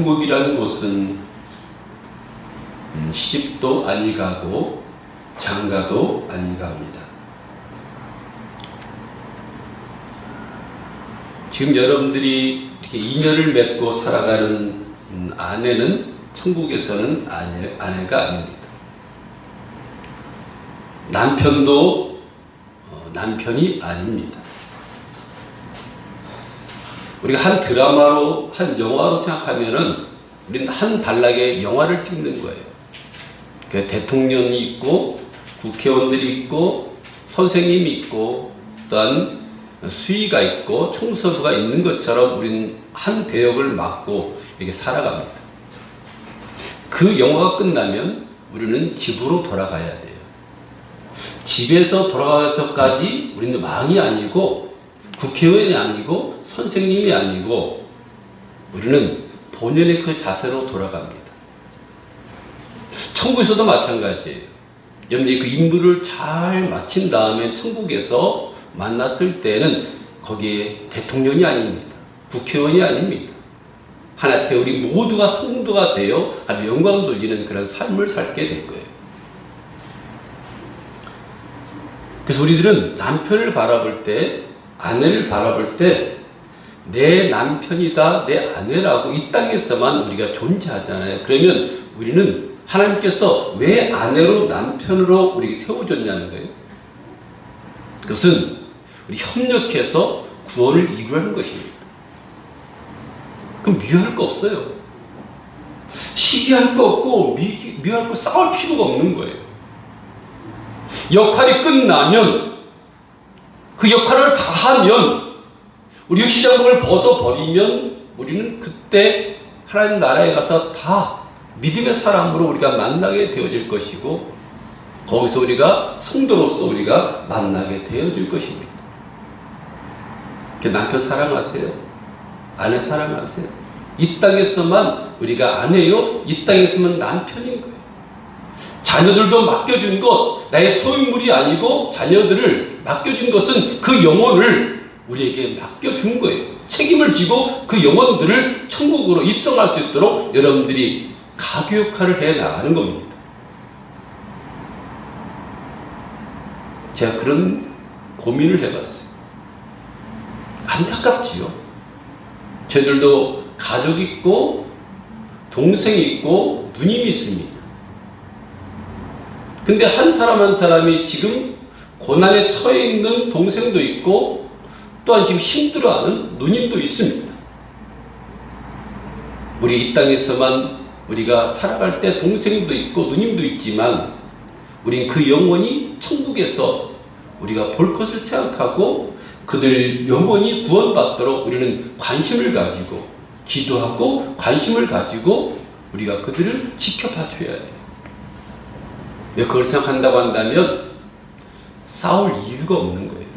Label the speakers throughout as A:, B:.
A: 천국이라는 곳은 시집도 아니 가고 장가도 아니 갑니다. 지금 여러분들이 이렇게 인연을 맺고 살아가는 아내는 천국에서는 아내가 아닙니다. 남편도 남편이 아닙니다. 우리가 한 드라마로, 한 영화로 생각하면은 우리는 한 단락의 영화를 찍는 거예요. 대통령이 있고, 국회의원들이 있고, 선생님이 있고, 또한 수의가 있고, 총서부가 있는 것처럼 우리는 한 배역을 맡고 이렇게 살아갑니다. 그 영화가 끝나면 우리는 집으로 돌아가야 돼요. 집에서 돌아가서까지 우리는 왕이 아니고, 국회의원이 아니고, 선생님이 아니고, 우리는 본연의 그 자세로 돌아갑니다. 천국에서도 마찬가지예요. 여러분이 그 임무를 잘 마친 다음에 천국에서 만났을 때는 거기에 대통령이 아닙니다. 국회의원이 아닙니다. 하나님 앞에 우리 모두가 성도가 되어 아주 영광 돌리는 그런 삶을 살게 될 거예요. 그래서 우리들은 남편을 바라볼 때, 아내를 바라볼 때 내 남편이다, 내 아내라고 이 땅에서만 우리가 존재하잖아요. 그러면 우리는 하나님께서 왜 아내로 남편으로 우리 세워줬냐는 거예요. 그것은 우리 협력해서 구원을 이루라는 것입니다. 그럼 미워할 거 없어요. 시기할 거 없고 미워할 거 싸울 필요가 없는 거예요. 역할이 끝나면 그 역할을 다 하면 우리 육신장복을 벗어버리면 우리는 그때 하나님 나라에 가서 다 믿음의 사람으로 우리가 만나게 되어질 것이고 거기서 우리가 성도로서 우리가 만나게 되어질 것입니다. 남편 사랑하세요. 아내 사랑하세요. 이 땅에서만 우리가 아내요, 이 땅에서만 남편인 거예요. 자녀들도 맡겨준 것, 나의 소유물이 아니고 자녀들을 맡겨준 것은 그 영혼을 우리에게 맡겨준 거예요. 책임을 지고 그 영혼들을 천국으로 입성할 수 있도록 여러분들이 가교 역할을 해 나가는 겁니다. 제가 그런 고민을 해봤어요. 안타깝지요. 저희들도 가족이 있고 동생이 있고 누님이 있습니다. 근데 한 사람 한 사람이 지금 고난에 처해 있는 동생도 있고 또한 지금 힘들어하는 누님도 있습니다. 우리 이 땅에서만 우리가 살아갈 때 동생도 있고 누님도 있지만 우린 그 영혼이 천국에서 우리가 볼 것을 생각하고 그들 영혼이 구원받도록 우리는 관심을 가지고 기도하고 관심을 가지고 우리가 그들을 지켜봐 줘야 돼요. 왜 그걸 생각한다고 한다면 싸울 이유가 없는 거예요.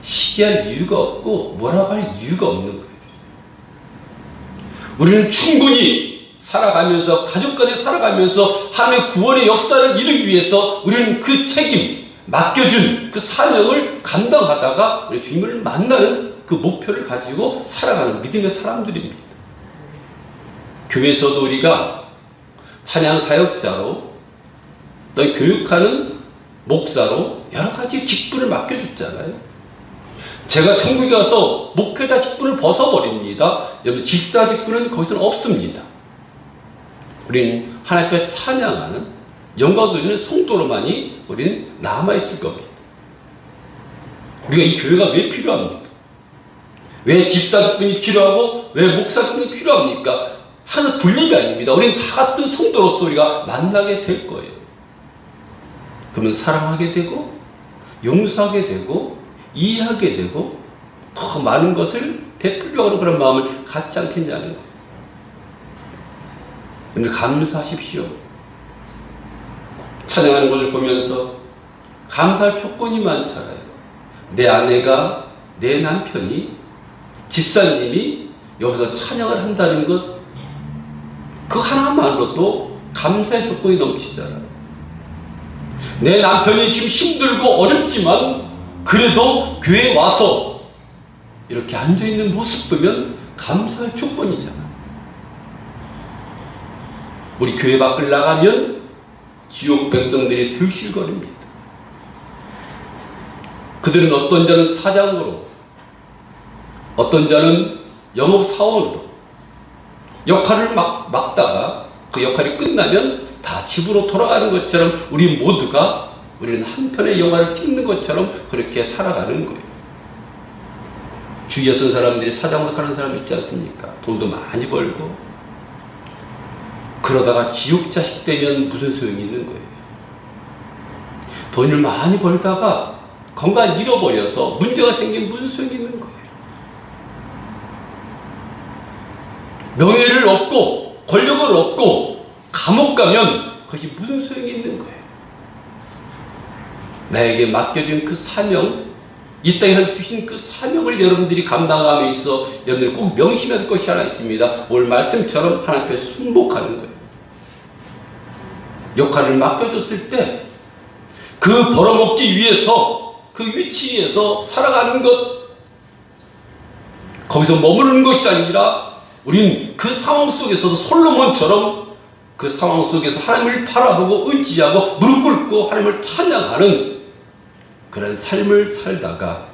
A: 시기할 이유가 없고 뭐라고 할 이유가 없는 거예요. 우리는 충분히 살아가면서 가족 간에 살아가면서 하나님의 구원의 역사를 이루기 위해서 우리는 그 책임 맡겨준 그 사명을 감당하다가 우리 주님을 만나는 그 목표를 가지고 살아가는 믿음의 사람들입니다. 교회에서도 우리가 찬양 사역자로 또 교육하는 목사로 여러 가지 직분을 맡겨줬잖아요. 제가 천국에 가서 목회자 직분을 벗어버립니다. 여러분 집사 직분은 거기서는 없습니다. 우린 하나님 앞에 찬양하는 영광 돌리는 성도로만이 우리는 남아있을 겁니다. 우리가 이 교회가 왜 필요합니까? 왜 집사 직분이 필요하고 왜 목사 직분이 필요합니까? 하나 분립이 아닙니다. 우리는 다 같은 성도로서 우리가 만나게 될 거예요. 그러면 사랑하게 되고 용서하게 되고 이해하게 되고 더 많은 것을 베풀려고 하는 그런 마음을 갖지 않겠냐는 거예요. 근데 감사하십시오. 찬양하는 것을 보면서 감사할 조건이 많잖아요. 내 아내가, 내 남편이, 집사님이 여기서 찬양을 한다는 것, 그 하나만으로도 감사의 조건이 넘치잖아요. 내 남편이 지금 힘들고 어렵지만 그래도 교회에 와서 이렇게 앉아있는 모습 보면 감사할 조건이잖아요. 우리 교회 밖을 나가면 지옥 백성들이 들실거립니다. 그들은 어떤 자는 사장으로, 어떤 자는 영업사원으로 역할을 막다가 그 역할이 끝나면 다 집으로 돌아가는 것처럼 우리는 한 편의 영화를 찍는 것처럼 그렇게 살아가는 거예요. 주위에 어떤 사람들이 사장으로 사는 사람 있지 않습니까? 돈도 많이 벌고 그러다가 지옥 자식 되면 무슨 소용이 있는 거예요? 돈을 많이 벌다가 건강 잃어버려서 문제가 생기면 무슨 소용이 있는 거예요? 명예를 얻고 권력을 얻고 감옥 가면 그것이 무슨 소용이 있는 거예요? 나에게 맡겨진 그 사명, 이 땅에 주신 그 사명을 여러분들이 감당함에 있어 여러분들이 꼭 명심해야 할 것이 하나 있습니다. 오늘 말씀처럼 하나님 앞에 순복하는 거예요. 역할을 맡겨줬을 때 그 벌어먹기 위해서 그 위치에서 살아가는 것, 거기서 머무르는 것이 아니라 우린 그 상황 속에서도 솔로몬처럼 그 상황 속에서 하나님을 바라보고 의지하고 무릎 꿇고 하나님을 찬양하는 그런 삶을 살다가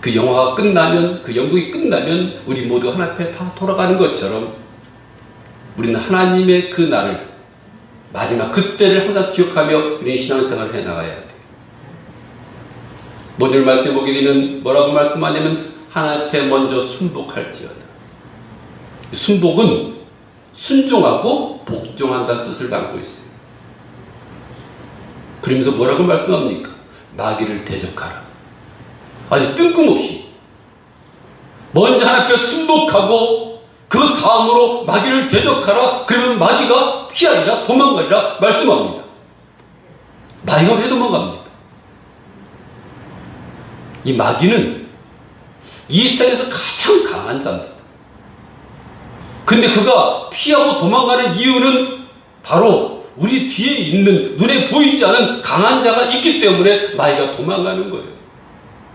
A: 그 영화가 끝나면, 그 연극이 끝나면 우리 모두 하나님 앞에 다 돌아가는 것처럼 우리는 하나님의 그 날을, 마지막 그때를 항상 기억하며 우리는 신앙생활을 해나가야 돼요. 오늘 말씀해 보게 되면 뭐라고 말씀하냐면 하나님 앞에 먼저 순복할지어다. 순복은 순종하고 복종한다는 뜻을 담고 있어요. 그러면서 뭐라고 말씀합니까? 마귀를 대적하라. 아주 뜬금없이 먼저 하나님께 순복하고 그 다음으로 마귀를 대적하라. 그러면 마귀가 피하리라, 도망가리라 말씀합니다. 마귀가 왜 도망갑니까? 이 마귀는 이 세상에서 가장 강한 자입니다. 근데 그가 피하고 도망가는 이유는 바로 우리 뒤에 있는, 눈에 보이지 않은 강한 자가 있기 때문에 마귀가 도망가는 거예요.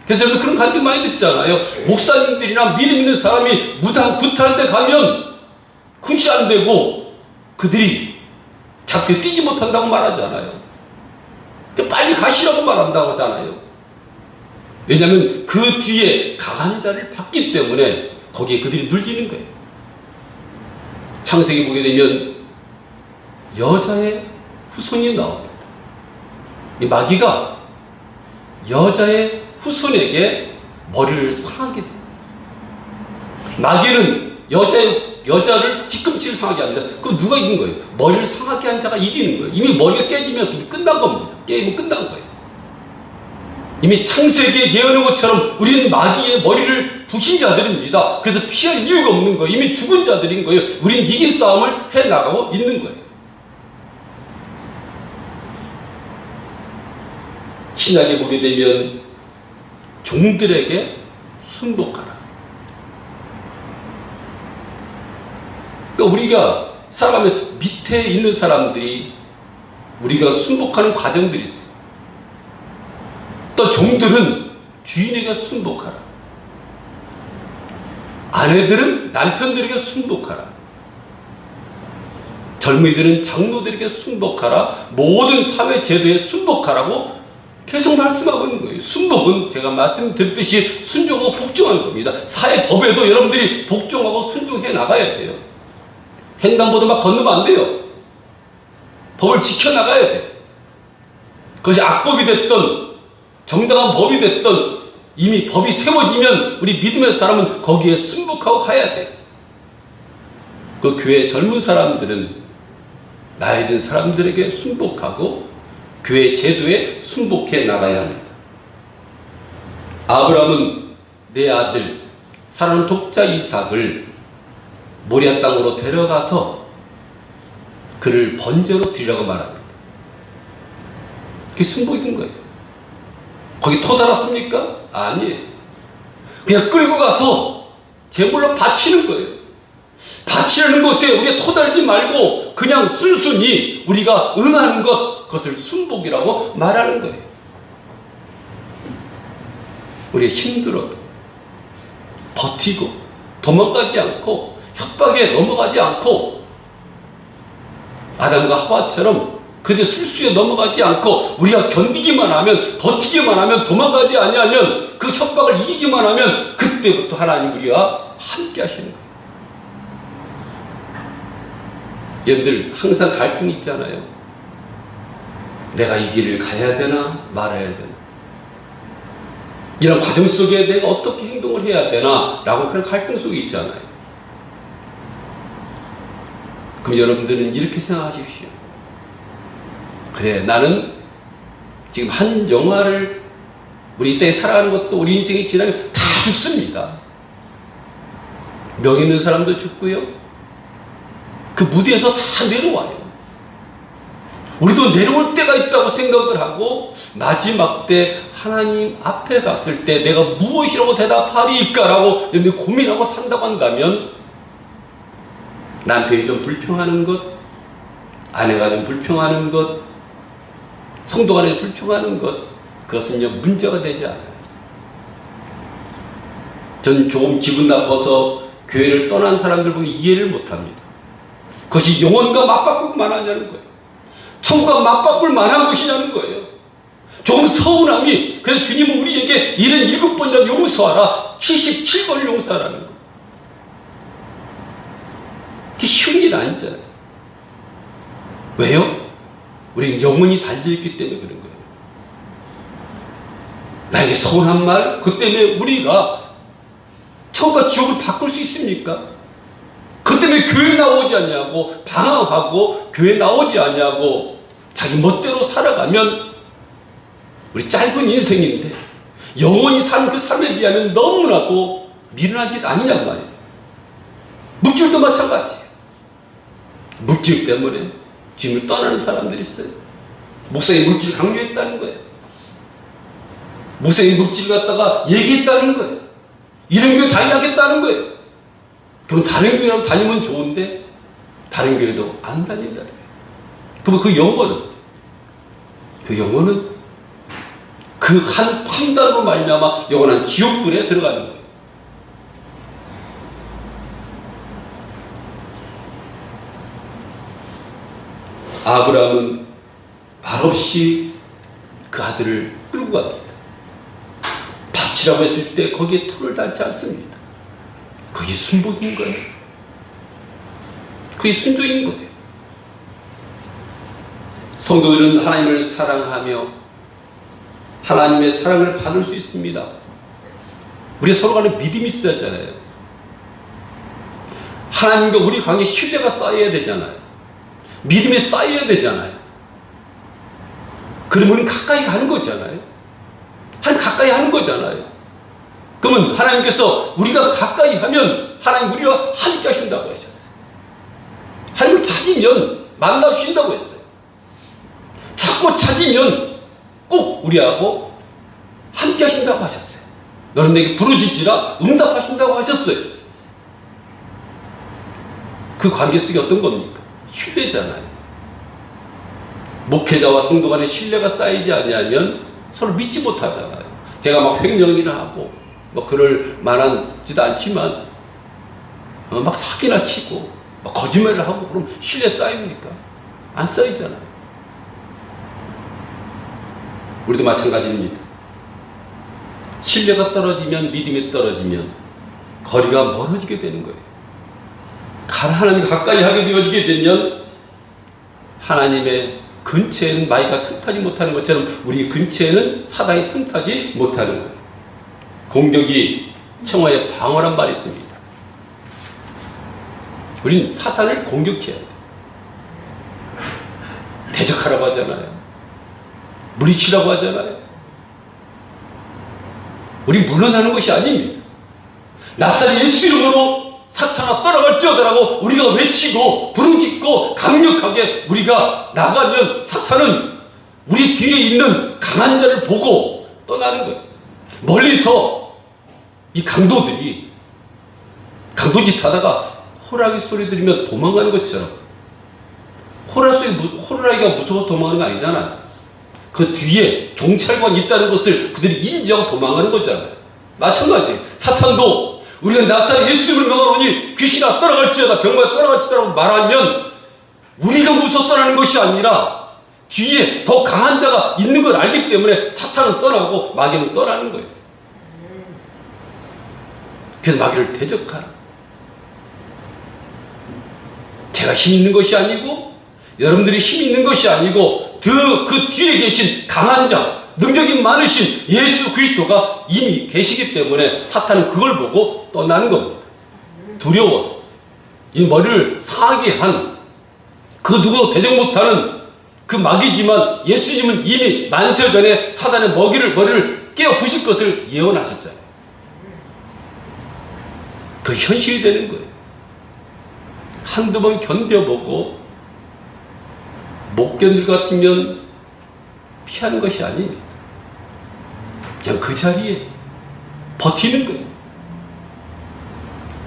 A: 그래서 여러분 그런 간증 많이 듣잖아요. 목사님들이나 믿음 있는 사람이 무당 구타한 데 가면 굿이 안 되고 그들이 잡혀 뛰지 못한다고 말하잖아요. 빨리 가시라고 말한다고 하잖아요. 왜냐하면 그 뒤에 강한 자를 봤기 때문에 거기에 그들이 눌리는 거예요. 창세기 보게 되면 여자의 후손이 나옵니다. 이 마귀가 여자의 후손에게 머리를 상하게 됩니다. 마귀는 여자를 뒤꿈치를 상하게 합니다. 그럼 누가 이긴 거예요? 머리를 상하게 한 자가 이기는 거예요. 이미 머리가 깨지면 끝난 겁니다. 게임은 끝난 거예요. 이미 창세기에 예언한 것처럼 우리는 마귀의 머리를 부신 자들입니다. 그래서 피할 이유가 없는 거예요. 이미 죽은 자들인 거예요. 우리는 이긴 싸움을 해나가고 있는 거예요. 신약에 보게 되면 종들에게 순복하라. 그러니까 우리가 살아가면서 밑에 있는 사람들이 우리가 순복하는 과정들이 있어요. 또 종들은 주인에게 순복하라. 아내들은 남편들에게 순복하라. 젊은이들은 장로들에게 순복하라. 모든 사회 제도에 순복하라고 계속 말씀하고 있는 거예요. 순복은 제가 말씀드렸듯이 순종하고 복종하는 겁니다. 사회 법에도 여러분들이 복종하고 순종해 나가야 돼요. 횡단보도 막 건너면 안 돼요. 법을 지켜나가야 돼요. 그것이 악법이 됐던 정당한 법이 됐던 이미 법이 세워지면 우리 믿음의 사람은 거기에 순복하고 가야 돼요. 그 교회 젊은 사람들은 나이 든 사람들에게 순복하고 교회 제도에 순복해 나가야 합니다. 아브라함은 내 아들 사랑하는 독자 이삭을 모리아 땅으로 데려가서 그를 번제로 드리라고 말합니다. 그게 순복인 거예요. 거기 토 달았습니까? 아니에요. 그냥 끌고 가서 제물로 바치는 거예요. 바치려는 것에 우리가 토 달지 말고 그냥 순순히 우리가 응하는 것, 그것을 순복이라고 말하는 거예요. 우리가 힘들어도 버티고 도망가지 않고 협박에 넘어가지 않고 아담과 하와처럼 그런데 술수에 넘어가지 않고 우리가 견디기만 하면, 버티기만 하면, 도망가지 아니하면, 그 협박을 이기기만 하면 그때부터 하나님 우리와 함께 하시는 거예요. 여러분들 항상 갈등이 있잖아요. 내가 이 길을 가야 되나 말아야 되나, 이런 과정 속에 내가 어떻게 행동을 해야 되나 라고 그런 갈등 속에 있잖아요. 그럼 여러분들은 이렇게 생각하십시오. 그래, 나는 지금 한 영화를, 우리 이 땅에 살아가는 것도 우리 인생이 지나면 다 죽습니다. 명 있는 사람도 죽고요, 그 무대에서 다 내려와요. 우리도 내려올 때가 있다고 생각을 하고 마지막 때 하나님 앞에 갔을 때 내가 무엇이라고 대답하리까라고 여러분들 고민하고 산다고 한다면, 남편이 좀 불평하는 것, 아내가 좀 불평하는 것, 성도 간에 불평하는 것, 그것은요 문제가 되지 않아요. 전 조금 기분 나빠서 교회를 떠난 사람들 보면 이해를 못합니다. 그것이 영혼과 맞바꿀 만하냐는 거예요. 천국과 맞바꿀 만한 것이냐는 거예요. 조금 서운함이, 그래서 주님은 우리에게 77번이라도 용서하라, 77번을 용서하라는 거예요. 그게 쉬운 일 아니잖아요. 왜요? 우리는 영혼이 달려있기 때문에 그런 거예요. 나에게 서운한 말, 그 때문에 우리가 천국과 지옥을 바꿀 수 있습니까? 그 때문에 교회 나오지 않냐고, 방황하고 교회 나오지 않냐고 자기 멋대로 살아가면 우리 짧은 인생인데 영원히 산 그 삶에 비하면 너무나도 미련한 짓 아니냐고 말이에요. 물질도 마찬가지예요. 물질 때문에 주님을 떠나는 사람들이 있어요. 목사님 물질 강요했다는 거예요. 목사님 물질 갖다가 얘기했다는 거예요. 이런 교회 다니겠다는 거예요. 그럼 다른 교회라도 다니면 좋은데 다른 교회도 안 다닌다는 거예요. 그럼 그 영혼은 그 한 판단으로 말미암아 영원한 지옥불에 들어가는 거예요. 아브라함은 말없이 그 아들을 끌고 갑니다. 밭이라고 했을 때 거기에 토를 달지 않습니다. 그게 순복인 거예요. 그게 순종인 거예요. 성도들은 하나님을 사랑하며 하나님의 사랑을 받을 수 있습니다. 우리 서로 간에 믿음이 있어야 하잖아요. 하나님과 우리 관계 신뢰가 쌓여야 되잖아요. 믿음이 쌓여야 되잖아요. 그러면 우리는 가까이 가는 거잖아요. 하나님 가까이 하는 거잖아요. 그러면 하나님께서 우리가 가까이 하면 하나님 우리와 함께 하신다고 하셨어요. 하나님을 찾으면 만나 주신다고 했어요. 찾고 찾으면 꼭 우리하고 함께 하신다고 하셨어요. 너는 내게 부르짖으라 응답하신다고 하셨어요. 그 관계 속에 어떤 겁니까? 신뢰잖아요. 목회자와 성도 간의 신뢰가 쌓이지 않으면 서로 믿지 못하잖아요. 제가 막 횡령일을 하고 뭐 그럴 만한지도 않지만 막 사기나 치고 막 거짓말을 하고 그럼 신뢰 쌓입니까? 안 쌓이잖아요. 우리도 마찬가지입니다. 신뢰가 떨어지면, 믿음이 떨어지면 거리가 멀어지게 되는 거예요. 하나님 가까이 하게 되어지게 되면 하나님의 근처에는 마귀가 틈타지 못하는 것처럼 우리 근처에는 사단이 틈타지 못하는 거예요. 공격이 청하에 방어란 말이 있습니다. 우린 사탄을 공격해야 돼요. 대적하라고 하잖아요. 물리치라고 하잖아요. 우리 물러나는 것이 아닙니다. 나사렛 예수 이름으로 사탄아 떠나갈지어다라고 우리가 외치고 부르짖고 강력하게 우리가 나가면 사탄은 우리 뒤에 있는 강한 자를 보고 떠나는 거예요. 멀리서 이 강도들이 강도짓 하다가 호랑이 소리 들으면 도망가는 것처럼, 호랑이가 무서워서 도망가는 거 아니잖아요. 그 뒤에 경찰관이 있다는 것을 그들이 인지하고 도망가는 거잖아요. 마찬가지 사탄도 우리가 나사렛 예수 이름을 명하노니 귀신아 떠나갈지어다 병마야 떠나갈지어다라고 말하면 우리가 무서 떠나는 것이 아니라 뒤에 더 강한 자가 있는 걸 알기 때문에 사탄은 떠나고 마귀는 떠나는 거예요. 그래서 마귀를 대적하라. 제가 힘 있는 것이 아니고 여러분들이 힘 있는 것이 아니고 그 뒤에 계신 강한 자, 능력이 많으신 예수 그리스도가 이미 계시기 때문에 사탄은 그걸 보고 떠나는 겁니다. 두려워서 이 머리를 상하게 한 그 누구도 대적 못하는 그 마귀지만 예수님은 이미 만세 전에 사단의 머리를 깨어 부실 것을 예언하셨잖아요. 그 현실이 되는 거예요. 한두 번 견뎌보고 못 견딜 것 같으면 피하는 것이 아닙니다. 그냥 그 자리에 버티는 거예요.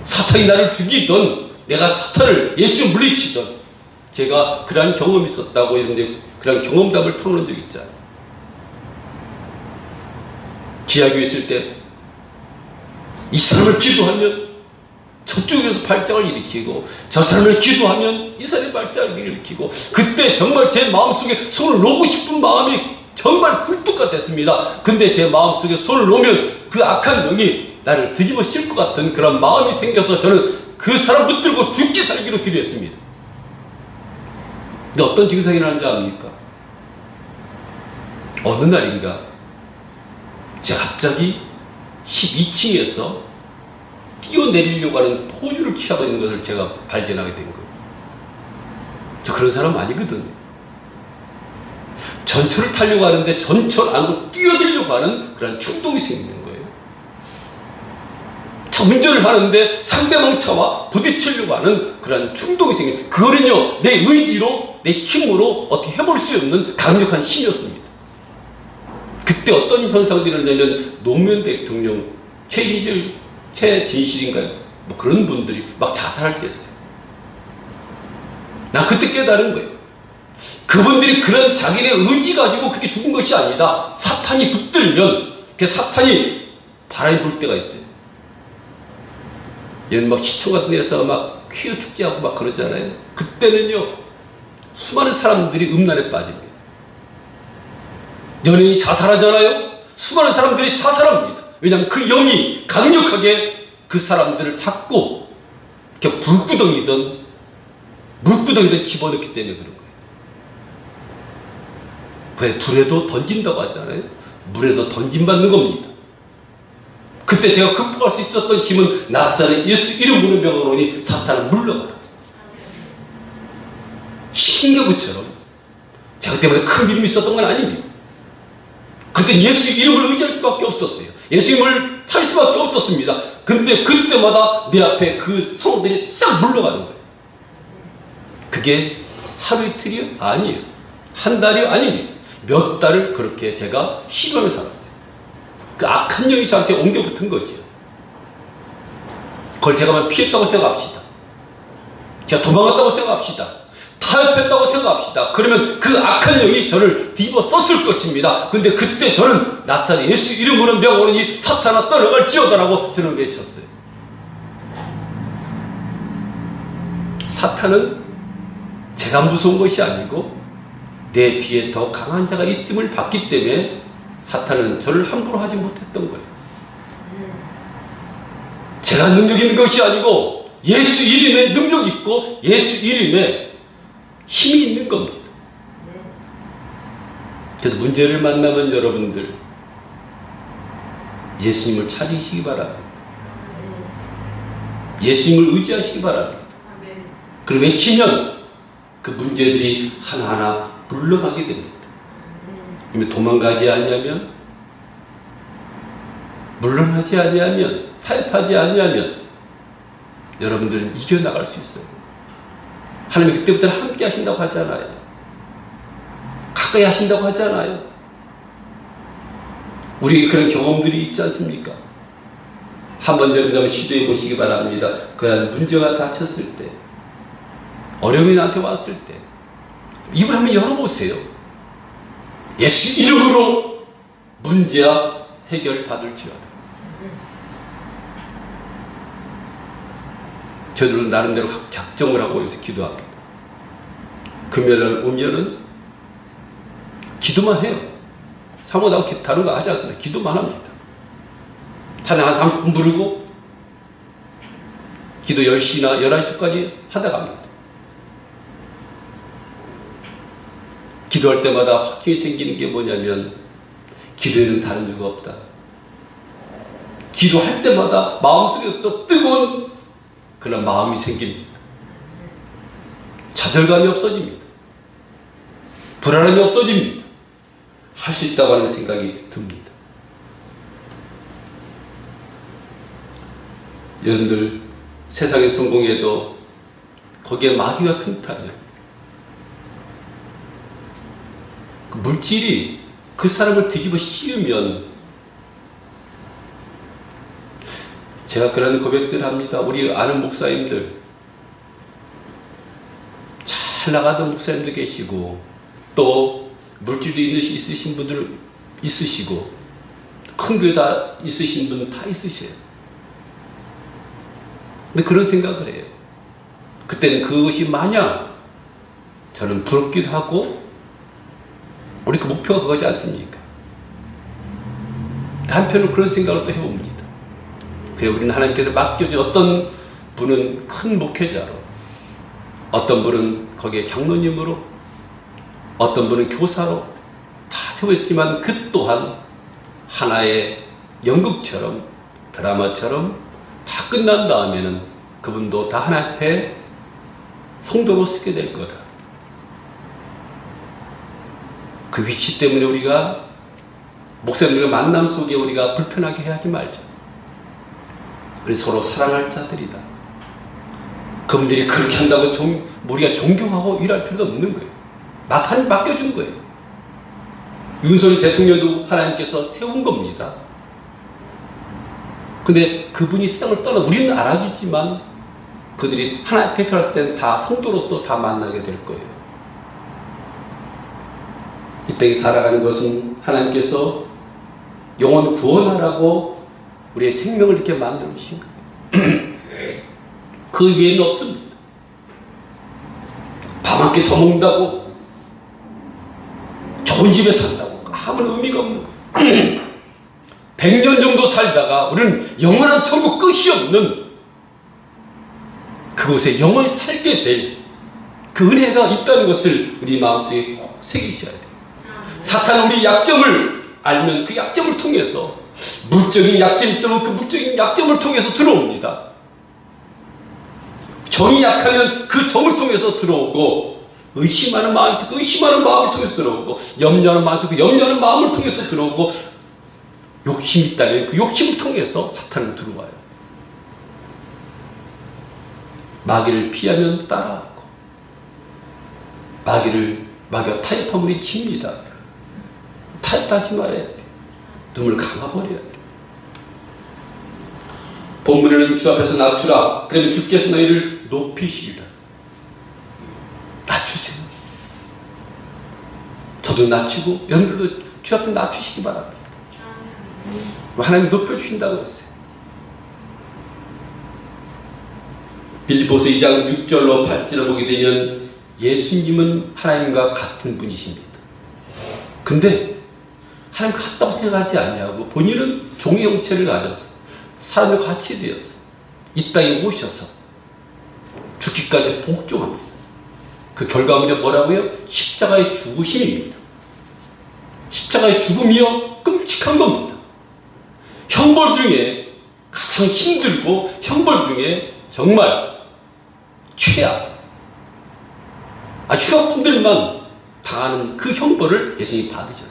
A: 사탄이 나를 죽이던 내가 사탄을 예수 물리치던 제가 그러한 경험이 있었다고 했는데 그러한 경험담을 털어놓은 적 있잖아요. 기아교에 있을 때 이 사람을 기도하면 저쪽에서 발작을 일으키고 저 사람을 기도하면 이 사람이 발작을 일으키고 그때 정말 제 마음속에 손을 놓고 싶은 마음이 정말 굴뚝 같았습니다. 근데 제 마음속에 손을 놓으면 그 악한 영이 나를 뒤집어 씌울 것 같은 그런 마음이 생겨서 저는 그 사람 붙들고 죽기 살기로 기도했습니다. 근데 어떤 증상이 나는지 압니까? 어느 날인가 제가 갑자기 12층에서 뛰어내리려고 하는 포즈를 취하고 있는 것을 제가 발견하게 된 거예요. 저 그런 사람 아니거든요. 전철을 타려고 하는데 전철 안으로 뛰어들려고 하는 그런 충동이 생기는 거예요. 차 운전을 하는데 상대방 차와 부딪히려고 하는 그런 충동이 생기는 거예요. 그거는요, 내 의지로, 내 힘으로 어떻게 해볼 수 없는 강력한 힘이었습니다. 그때 어떤 현상들이 일어나냐면 노무현 대통령, 최진실인가요? 뭐 그런 분들이 막 자살할 때였어요. 난 그때 깨달은 거예요. 그분들이 그런 자기네 의지 가지고 그렇게 죽은 것이 아니다. 사탄이 붙들면 그 사탄이 바람이 불 때가 있어요. 얘는 막 시청 같은 데서 막 퀴어 축제하고 막 그러잖아요. 그때는요, 수많은 사람들이 음란에 빠집니다. 연예인이 자살하잖아요. 수많은 사람들이 자살합니다. 왜냐하면 그 영이 강력하게 그 사람들을 잡고 이렇게 물구덩이든 집어넣기 때문에 그런 거예요. 왜 불에도 던진다고 하잖아요. 물에도 던짐받는 겁니다. 그때 제가 극복할 수 있었던 힘은 나사렛 예수 이름 부르는 명으로니 사탄은 물러가라. 신격우처럼 제가 때문에 큰 믿음이 있었던 건 아닙니다. 그때 예수 이름을 의지할 수밖에 없었어요. 예수 이름을 찾을 수밖에 없었습니다. 근데 그때마다 내 앞에 그 성들이 싹 물러가는 거예요. 그게 하루 이틀이요? 아니에요. 한 달이요? 아닙니다. 몇 달을 그렇게 제가 시험을 살았어요. 그 악한 영이 저한테 옮겨 붙은 거죠. 그걸 제가 피했다고 생각합시다. 제가 도망갔다고 생각합시다. 타협했다고 생각합시다. 그러면 그 악한 영이 저를 뒤집어 썼을 것입니다. 근데 그때 저는 나사렛 예수 이름으로 명하노니 사탄아 떠나갈지어다라고 저는 외쳤어요. 사탄은 제가 무서운 것이 아니고 내 뒤에 더 강한 자가 있음을 봤기 때문에 사탄은 저를 함부로 하지 못했던 거예요. 제가 능력 있는 것이 아니고 예수 이름에 능력 있고 예수 이름에 힘이 있는 겁니다. 그래서 문제를 만나면 여러분들 예수님을 찾으시기 바랍니다. 예수님을 의지하시기 바랍니다. 그리고 외치면 그 문제들이 하나하나 물러가게 됩니다. 도망가지 아니하면, 물러나지 아니하면, 타협하지 아니하면 여러분들은 이겨나갈 수 있어요. 하나님이 그때부터 함께 하신다고 하잖아요. 가까이 하신다고 하잖아요. 우리에게 그런 경험들이 있지 않습니까? 한번 여러분 시도해 보시기 바랍니다. 그런 문제가 닥쳤을 때, 어려움이 나한테 왔을 때 입을 한번 열어보세요. 예수 이름으로 문제야 해결 받을지어다. 저들은 나름대로 작정을 하고 여기서 기도합니다. 금요일날 오면은 기도만 해요. 사모하고 다른 거 하지 않습니다. 기도만 합니다. 찬양 한 30분 부르고 기도 10시나 11시까지 하다 갑니다. 기도할 때마다 확증이 생기는 게 뭐냐면 기도에는 다른 이유가 없다. 기도할 때마다 마음속에 또 뜨거운 그런 마음이 생깁니다. 좌절감이 없어집니다. 불안함이 없어집니다. 할 수 있다고 하는 생각이 듭니다. 여러분들 세상에 성공해도 거기에 마귀가 큰 편이에요. 그 물질이 그 사람을 뒤집어 씌우면, 제가 그런 고백들 합니다. 우리 아는 목사님들, 잘 나가던 목사님들 계시고 또 물질도 있으신 분들 있으시고 큰 교회 다 있으신 분 다 있으셔요. 근데 그런 생각을 해요. 그때는 그것이 마냥 저는 부럽기도 하고, 우리 그 목표가 그거지 않습니까? 한편으로 그런 생각을 또 해봅니다. 그래, 우리는 하나님께서 맡겨준, 어떤 분은 큰 목회자로, 어떤 분은 거기에 장로님으로, 어떤 분은 교사로 다 세웠지만 그 또한 하나의 연극처럼, 드라마처럼 다 끝난 다음에는 그분도 다 하나님 앞에 성도로 쓰게 될 거다. 그 위치 때문에 우리가 목사님들과 만남 속에 우리가 불편하게 하지 말자. 우리 서로 사랑할 자들이다. 그분들이 그렇게 한다고 우리가 존경하고 일할 필요도 없는 거예요. 맡겨준 거예요. 윤석열 대통령도 하나님께서 세운 겁니다. 근데 그분이 세상을 떠나, 우리는 알아주지만 그들이 하나님 앞에 필요했을 때는 다 성도로서 다 만나게 될 거예요. 이 땅에 살아가는 것은 하나님께서 영혼 구원하라고 우리의 생명을 이렇게 만들어 주신 거예요. 그 외에는 없습니다. 밥 한 끼 더 먹는다고, 좋은 집에 산다고 아무런 의미가 없는 거예요. 100년 정도 살다가 우리는 영원한 천국, 끝이 없는 그곳에 영원히 살게 될 그 은혜가 있다는 것을 우리 마음속에 꼭 새기셔야 돼요. 사탄은 우리 약점을 알면 그 약점을 통해서, 물적인 약점이 있으면 그 물적인 약점을 통해서 들어옵니다. 정이 약하면 그 정을 통해서 들어오고, 의심하는 마음이 있어 그 의심하는 마음을 통해서 들어오고, 염려하는 마음이 있어 그 염려하는 마음을 통해서 들어오고, 욕심이 있다면 그 욕심을 통해서 사탄은 들어와요. 마귀를 피하면 따라하고, 마귀가 타협하면 우리 집니다. 타협하지 말아야 돼. 눈을 감아버려야 돼. 본문에는 주 앞에서 낮추라. 그러면 주께서 너희를 높이시리라. 낮추세요. 저도 낮추고 여러분들도 주 앞에 낮추시기 바랍니다. 하나님이 높여주신다고 했어요. 빌립보서 2장 6절로 8절을 보게 되면 예수님은 하나님과 같은 분이십니다. 근데 하나님 같다고 생각하지 않냐고, 본인은 종의 형체를 가져서 사람과 같이 되어서 이 땅에 오셔서 죽기까지 복종합니다. 그 결과물이 뭐라고요? 십자가의 죽으심입니다. 십자가의 죽음이요 끔찍한 겁니다. 형벌 중에 가장 힘들고 형벌 중에 정말 최악, 흉악분들만 당하는 그 형벌을 예수님이 받으셨어요.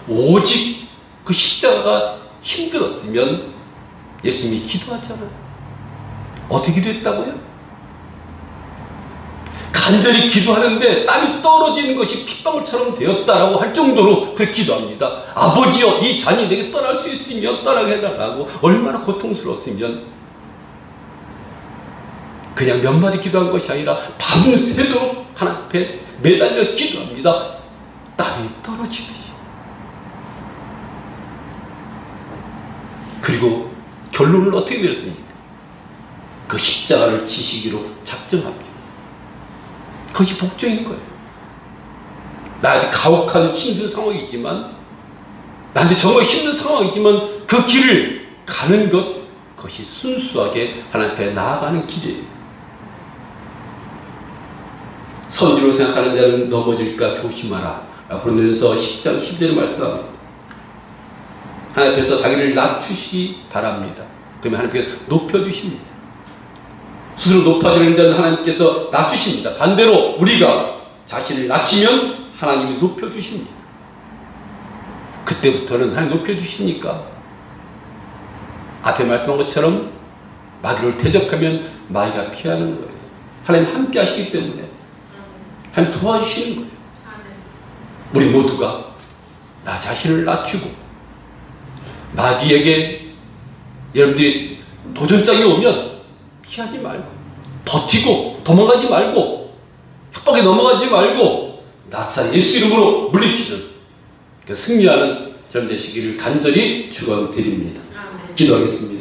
A: 오직 그 십자가가 힘들었으면 예수님이 기도하잖아요. 어떻게 기도했다고요? 간절히 기도하는데 땀이 떨어지는 것이 핏방울처럼 되었다라고 할 정도로 그렇게 기도합니다. 아버지여, 이 잔이 내게 떠날 수 있으면 떠나게 해달라고. 얼마나 고통스러웠으면. 그냥 몇 마디 기도한 것이 아니라 밤새도록 하나님 앞에 매달려 기도합니다. 땀이 떨어지듯이. 그리고 결론은 어떻게 되었습니까? 그 십자가를 지시기로 작정합니다. 그것이 복종인 거예요. 나한테 가혹한 힘든 상황이지만, 나한테 정말 힘든 상황이지만 그 길을 가는 것, 그것이 순수하게 하나님 앞에 나아가는 길이에요. 선지로 생각하는 자는 넘어질까 조심하라 라고 그러면서 10장 10절에 말씀합니다. 하나님 앞에서 자기를 낮추시기 바랍니다. 그러면 하나님께서 높여주십니다. 스스로 높아지는 자는 하나님께서 낮추십니다. 반대로 우리가 자신을 낮추면 하나님이 높여주십니다. 그때부터는 하나님 높여주시니까 앞에 말씀한 것처럼 마귀를 대적하면 마귀가 피하는 거예요. 하나님 함께 하시기 때문에 하나님 도와주시는 거예요. 우리 모두가 나 자신을 낮추고 마귀에게 여러분들이 도전장이 오면 피하지 말고 버티고 도망가지 말고 협박에 넘어가지 말고 낯선 예수 이름으로 물리치는 승리하는 점 되시기를 간절히 축원드립니다. 기도하겠습니다.